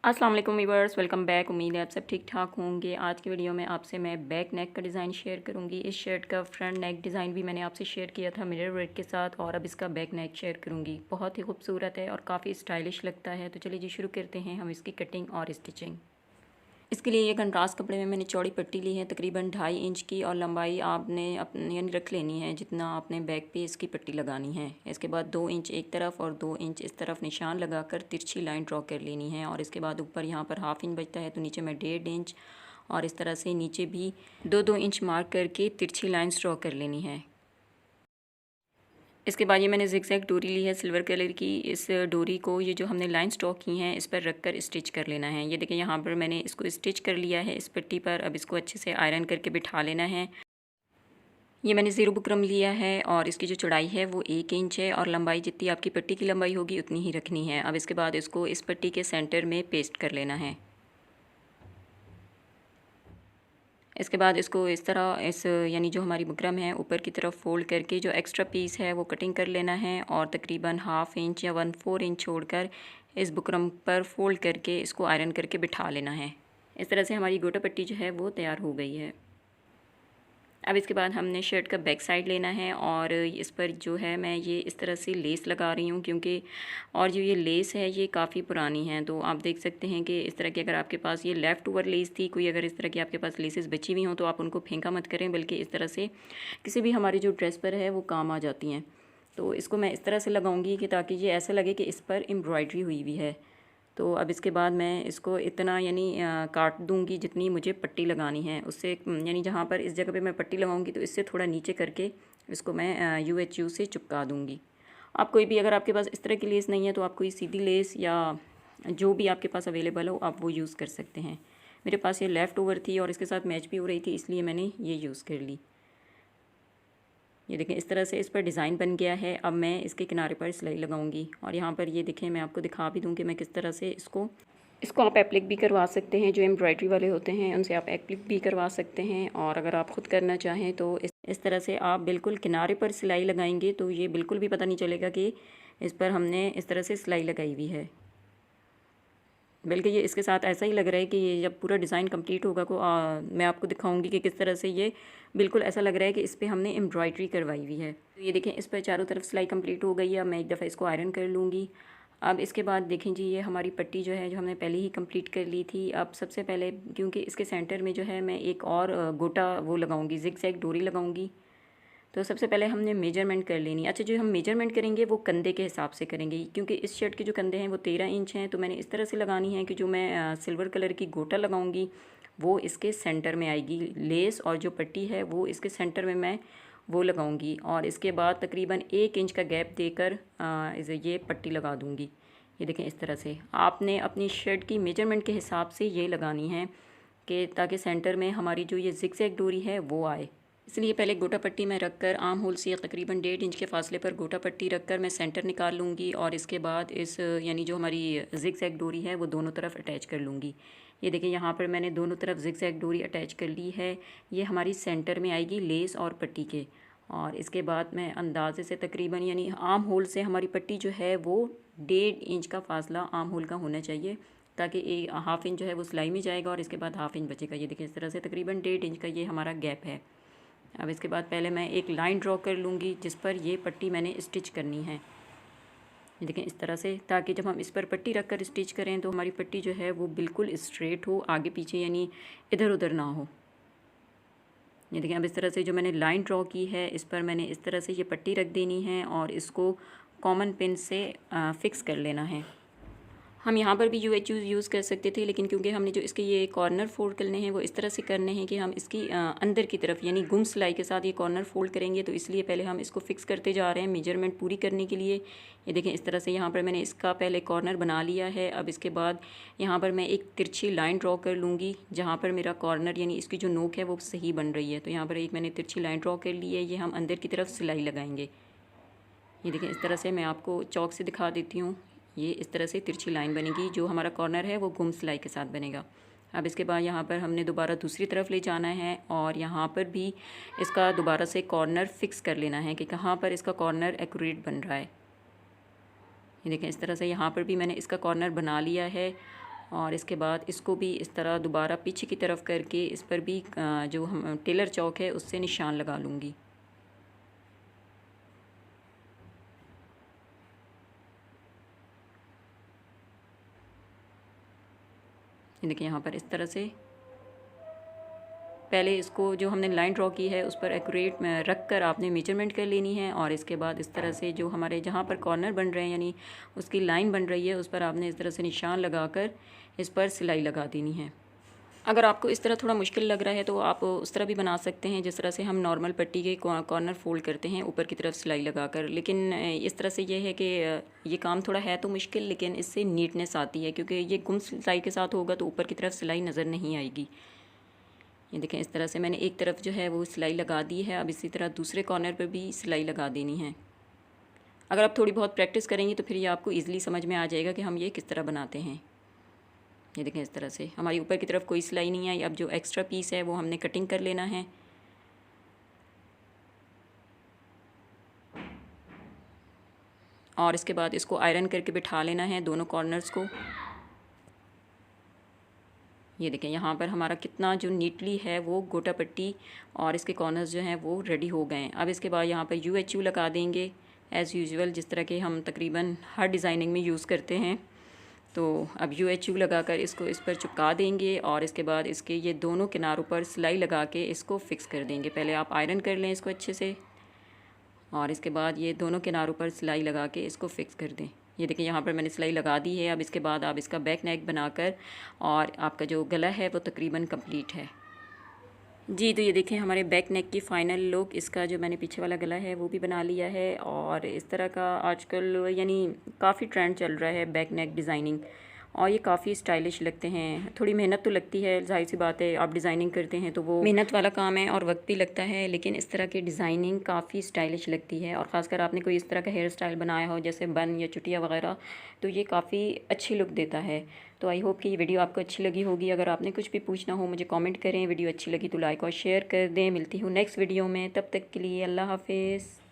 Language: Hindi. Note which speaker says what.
Speaker 1: अस्सलाम वालेकुम वीवर्स, वेलकम बैक। उम्मीद है आप सब ठीक ठाक होंगे। आज की वीडियो में आपसे मैं बैक नेक का डिज़ाइन शेयर करूंगी। इस शर्ट का फ्रंट नेक डिज़ाइन भी मैंने आपसे शेयर किया था मिरर वर्क के साथ, और अब इसका बैक नेक शेयर करूंगी। बहुत ही खूबसूरत है और काफ़ी स्टाइलिश लगता है। तो चलिए जी शुरू करते हैं हम इसकी कटिंग और स्टिचिंग। इसके लिए ये कंट्रास्ट कपड़े में मैंने चौड़ी पट्टी ली है तकरीबन 2.5 इंच की, और लंबाई आपने अपने यानी रख लेनी है जितना आपने बैक पे इसकी पट्टी लगानी है। इसके बाद 2 इंच एक तरफ और 2 इंच इस तरफ निशान लगाकर तिरछी लाइन ड्रॉ कर लेनी है। और इसके बाद ऊपर यहाँ पर 1/2 इंच बचता है तो नीचे मैं 1.5 इंच, और इस तरह से नीचे भी 2-2 इंच मार्क करके तिरछी लाइन्स ड्रॉ कर लेनी है। इसके बाद ये मैंने ज़िगज़ैग डोरी ली है सिल्वर कलर की। इस डोरी को ये जो हमने लाइन स्टॉक की हैं इस पर रख कर स्टिच कर लेना है। ये देखिए यहाँ पर मैंने इसको स्टिच कर लिया है इस पट्टी पर। अब इसको अच्छे से आयरन करके बिठा लेना है। ये मैंने ज़ीरो बुकरम लिया है और इसकी जो चौड़ाई है वो 1 इंच है, और लंबाई जितनी आपकी पट्टी की लंबाई होगी उतनी ही रखनी है। अब इसके बाद इसको इस पट्टी के सेंटर में पेस्ट कर लेना है। इसके बाद इसको इस तरह यानी जो हमारी बुकरम है ऊपर की तरफ फ़ोल्ड करके जो एक्स्ट्रा पीस है वो कटिंग कर लेना है, और तकरीबन 1/2 इंच या 1/4 इंच छोड़कर इस बुकरम पर फ़ोल्ड करके इसको आयरन करके बिठा लेना है। इस तरह से हमारी गोटा पट्टी जो है वो तैयार हो गई है। अब इसके बाद हमने शर्ट का बैक साइड लेना है, और इस पर जो है मैं ये इस तरह से लेस लगा रही हूँ क्योंकि और जो ये लेस है ये काफ़ी पुरानी है। तो आप देख सकते हैं कि इस तरह की अगर आपके पास ये लेफ़्ट ओवर लेस थी, कोई अगर इस तरह की आपके पास लेसेस बची हुई हों तो आप उनको फेंका मत करें, बल्कि इस तरह से किसी भी हमारी जो ड्रेस पर है वो काम आ जाती हैं। तो इसको मैं इस तरह से लगाऊंगी कि ताकि ये ऐसा लगे कि इस पर एम्ब्रॉयडरी हुई हुई है। तो अब इसके बाद मैं इसको इतना यानी काट दूंगी जितनी मुझे पट्टी लगानी है उससे, यानी जहाँ पर इस जगह पे मैं पट्टी लगाऊंगी तो इससे थोड़ा नीचे करके इसको मैं UHU से चिपका दूंगी। आप कोई भी, अगर आपके पास इस तरह की लेस नहीं है तो आप कोई सीधी लेस या जो भी आपके पास अवेलेबल हो आप वो यूज़ कर सकते हैं। मेरे पास ये लेफ़्ट ओवर थी और इसके साथ मैच भी हो रही थी, इसलिए मैंने ये यूज़ कर ली। ये देखें इस तरह से इस पर डिज़ाइन बन गया है। अब मैं इसके किनारे पर सिलाई लगाऊंगी, और यहाँ पर ये देखें मैं आपको दिखा भी दूँ कि मैं किस तरह से इसको आप एप्लिक भी करवा सकते हैं। जो एम्ब्रॉयडरी वाले होते हैं उनसे आप एप्लिक भी करवा सकते हैं, और अगर आप ख़ुद करना चाहें तो इस तरह से आप बिल्कुल किनारे पर सिलाई लगाएंगे तो ये बिल्कुल भी पता नहीं चलेगा कि इस पर हमने इस तरह से सिलाई लगाई हुई है। बल्कि ये इसके साथ ऐसा ही लग रहा है कि ये जब पूरा डिज़ाइन कंप्लीट होगा को मैं आपको दिखाऊंगी कि किस तरह से ये बिल्कुल ऐसा लग रहा है कि इस पर हमने एम्ब्रॉयडरी करवाई हुई है। तो ये देखें इस पर चारों तरफ सिलाई कंप्लीट हो गई है। अब मैं एक दफ़ा इसको आयरन कर लूँगी। अब इसके बाद देखें जी, ये हमारी पट्टी जो है जो हमने पहले ही कंप्लीट कर ली थी। अब सबसे पहले क्योंकि इसके सेंटर में जो है मैं एक और गोटा वो लगाऊंगी, ज़िगज़ैग डोरी लगाऊंगी। तो सबसे पहले हमने मेजरमेंट कर लेनी। अच्छा, जो हम मेजरमेंट करेंगे वो कंधे के हिसाब से करेंगे, क्योंकि इस शर्ट के जो कंधे हैं वो 13 इंच हैं। तो मैंने इस तरह से लगानी है कि जो मैं सिल्वर कलर की गोटा लगाऊंगी वो इसके सेंटर में आएगी लेस, और जो पट्टी है वो इसके सेंटर में मैं वो लगाऊंगी, और इसके बाद तकरीबन 1 इंच का गैप देकर ये पट्टी लगा दूंगी। ये देखें इस तरह से आपने अपनी शर्ट की मेजरमेंट के हिसाब से ये लगानी है कि ताकि सेंटर में हमारी जो ये ज़िगज़ैग डोरी है वो आए। इसलिए पहले गोटा पट्टी में रख कर आर्म होल से तकरीबन 1.5 इंच के फासले पर गोटा पट्टी रख कर मैं सेंटर निकाल लूँगी, और इसके बाद इस यानी जो हमारी ज़िगज़ैग डोरी है वो दोनों तरफ अटैच कर लूँगी। ये देखिए यहाँ पर मैंने दोनों तरफ ज़िगज़ैग डोरी अटैच कर ली है। ये हमारी सेंटर में आएगी लेस और पट्टी के, और इसके बाद मैं अंदाजे से तकरीबन यानी आर्म होल से हमारी पट्टी जो है वो 1.5 इंच का फासला आर्म होल का होना चाहिए, ताकि 1/2 इंच जो है वो सिलाई में जाएगा और इसके बाद 1/2 इंच बचेगा। ये देखिए इस तरह से तकरीबन 1.5 इंच का ये हमारा गैप है। अब इसके बाद पहले मैं एक लाइन ड्रॉ कर लूँगी जिस पर ये पट्टी मैंने स्टिच करनी है। ये देखें इस तरह से, ताकि जब हम इस पर पट्टी रख कर स्टिच करें तो हमारी पट्टी जो है वो बिल्कुल स्ट्रेट हो, आगे पीछे यानी इधर उधर ना हो। ये देखें अब इस तरह से जो मैंने लाइन ड्रॉ की है इस पर मैंने इस तरह से ये पट्टी रख देनी है, और इसको कॉमन पिन से फ़िक्स कर लेना है। हम यहाँ पर भी UHU यूज़ कर सकते थे, लेकिन क्योंकि हमने जो इसके ये कॉर्नर फोल्ड करने हैं वो इस तरह से करने हैं कि हम इसकी अंदर की तरफ यानी गुम सिलाई के साथ ये कॉर्नर फोल्ड करेंगे, तो इसलिए पहले हम इसको फ़िक्स करते जा रहे हैं मेजरमेंट पूरी करने के लिए। ये देखें इस तरह से यहाँ पर मैंने इसका पहले कॉर्नर बना लिया है। अब इसके बाद यहाँ पर मैं एक तिरछी लाइन ड्रॉ कर लूँगी जहाँ पर मेरा कॉर्नर यानी इसकी जो नोक है वो सही बन रही है। तो यहाँ पर एक मैंने तिरछी लाइन ड्रॉ कर ली है। ये हम अंदर की तरफ सिलाई लगाएंगे। ये देखें इस तरह से मैं आपको चौक से दिखा देती हूँ। ये इस तरह से तिरछी लाइन बनेगी, जो हमारा कॉर्नर है वो गुम सिलाई के साथ बनेगा। अब इसके बाद यहाँ पर हमने दोबारा दूसरी तरफ ले जाना है, और यहाँ पर भी इसका दोबारा से कॉर्नर फ़िक्स कर लेना है कि कहाँ पर इसका कॉर्नर एक्यूरेट बन रहा है। ये देखें इस तरह से यहाँ पर भी मैंने इसका कॉर्नर बना लिया है, और इसके बाद इसको भी इस तरह दोबारा पीछे की तरफ करके इस पर भी जो हम टेलर चौक है उससे निशान लगा लूँगी। ये देखिए यहाँ पर इस तरह से पहले इसको जो हमने लाइन ड्रॉ की है उस पर एक्यूरेट में रख कर आपने मेजरमेंट कर लेनी है, और इसके बाद इस तरह से जो हमारे जहाँ पर कॉर्नर बन रहे हैं यानी उसकी लाइन बन रही है उस पर आपने इस तरह से निशान लगाकर इस पर सिलाई लगा देनी है। अगर आपको इस तरह थोड़ा मुश्किल लग रहा है तो आप उस तरह भी बना सकते हैं जिस तरह से हम नॉर्मल पट्टी के कॉर्नर फोल्ड करते हैं ऊपर की तरफ सिलाई लगाकर, लेकिन इस तरह से ये है कि ये काम थोड़ा है तो मुश्किल, लेकिन इससे नीटनेस आती है क्योंकि ये गुम सिलाई के साथ होगा तो ऊपर की तरफ सिलाई नज़र नहीं आएगी। ये देखें इस तरह से मैंने एक तरफ जो है वो सिलाई लगा दी है, अब इसी तरह दूसरे कॉर्नर पर भी सिलाई लगा देनी है। अगर आप थोड़ी बहुत प्रैक्टिस करेंगी तो फिर ये आपको ईज़िली समझ में आ जाएगा कि हम ये किस तरह बनाते हैं। ये देखें इस तरह से हमारी ऊपर की तरफ कोई सिलाई नहीं आई। अब जो एक्स्ट्रा पीस है वो हमने कटिंग कर लेना है। और इसके बाद इसको आयरन करके बिठा लेना है दोनों कॉर्नर्स को। ये देखें यहाँ पर हमारा कितना जो नीटली है वो गोटा पट्टी और इसके कॉर्नर्स जो हैं वो रेडी हो गए हैं। अब इसके बाद यहाँ पर UHU लगा देंगे एज़ यूजुअल, जिस तरह के हम तकरीबन हर डिज़ाइनिंग में यूज़ करते हैं। तो अब UHU लगाकर इसको इस पर चिपका देंगे और इसके बाद इसके ये दोनों किनारों पर सिलाई लगा के इसको फ़िक्स कर देंगे। पहले आप आयरन कर लें इसको अच्छे से, और इसके बाद ये दोनों किनारों पर सिलाई लगा के इसको फ़िक्स कर दें। ये देखिए यहाँ पर मैंने सिलाई लगा दी है। अब इसके बाद आप इसका बैक नेक बनाकर और आपका जो गला है वो तकरीबन कंप्लीट है जी। तो ये देखें हमारे बैक नेक की फ़ाइनल लुक। इसका जो मैंने पीछे वाला गला है वो भी बना लिया है, और इस तरह का आजकल यानी काफ़ी ट्रेंड चल रहा है बैक नेक डिज़ाइनिंग, और ये काफ़ी स्टाइलिश लगते हैं। थोड़ी मेहनत तो लगती है, जाहिर सी बात है, आप डिज़ाइनिंग करते हैं तो वो मेहनत वाला काम है और वक्त भी लगता है, लेकिन इस तरह की डिज़ाइनिंग काफ़ी स्टाइलिश लगती है। और ख़ासकर आपने कोई इस तरह का हेयर स्टाइल बनाया हो जैसे बन या चुटिया वगैरह, तो ये काफ़ी अच्छी लुक देता है। तो आई होप कि ये वीडियो आपको अच्छी लगी होगी। अगर आपने कुछ भी पूछना हो मुझे कमेंट करें। वीडियो अच्छी लगी तो लाइक और शेयर कर दें। मिलती हूँ नेक्स्ट वीडियो में, तब तक के लिए अल्लाह हाफिज़।